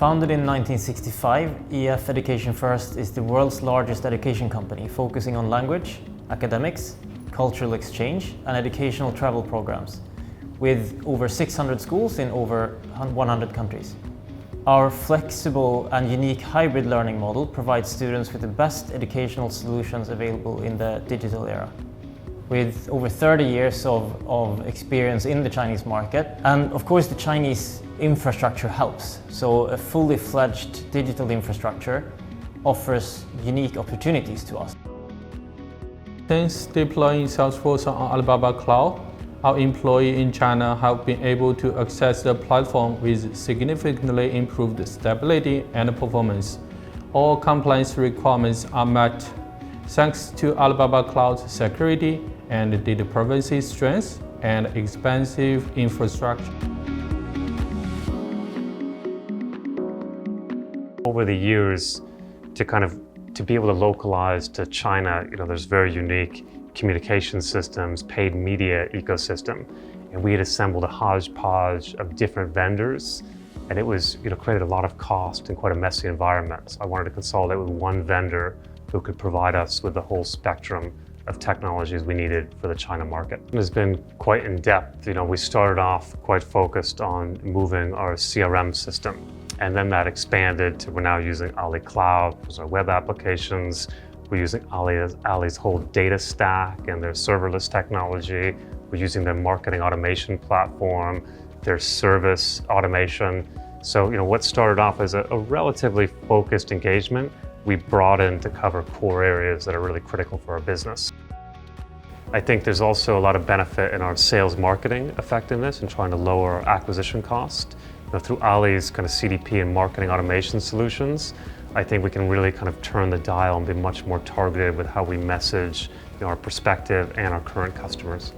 Founded in 1965, EF Education First is the world's largest education company focusing on language, academics, cultural exchange and educational travel programs, with over 600 schools in over 100 countries. Our flexible and unique hybrid learning model provides students with the best educational solutions available in the digital era. With over 30 years of experience in the Chinese market, and of course the Chinese infrastructure helps. So a fully fledged digital infrastructure offers unique opportunities to us. Since deploying Salesforce on Alibaba Cloud, our employees in China have been able to access the platform with significantly improved stability and performance. All compliance requirements are met thanks to Alibaba Cloud's security and data privacy strength and expansive infrastructure. Over the years, to be able to localize to China, there's very unique communication systems, paid media ecosystem, and we had assembled a hodgepodge of different vendors, and it was created a lot of cost and quite a messy environment. So I wanted to consolidate with one vendor who could provide us with the whole spectrum of technologies we needed for the China market. It has been quite in-depth. We started off quite focused on moving our CRM system, and then that expanded to we're now using Ali Cloud for our web applications. We're using Ali's whole data stack and their serverless technology. We're using their marketing automation platform, their service automation. So, what started off as a relatively focused engagement, we brought in to cover core areas that are really critical for our business. I think there's also a lot of benefit in our sales marketing effectiveness and trying to lower our acquisition cost. Through Ali's CDP and marketing automation solutions, I think we can really turn the dial and be much more targeted with how we message our prospective and our current customers.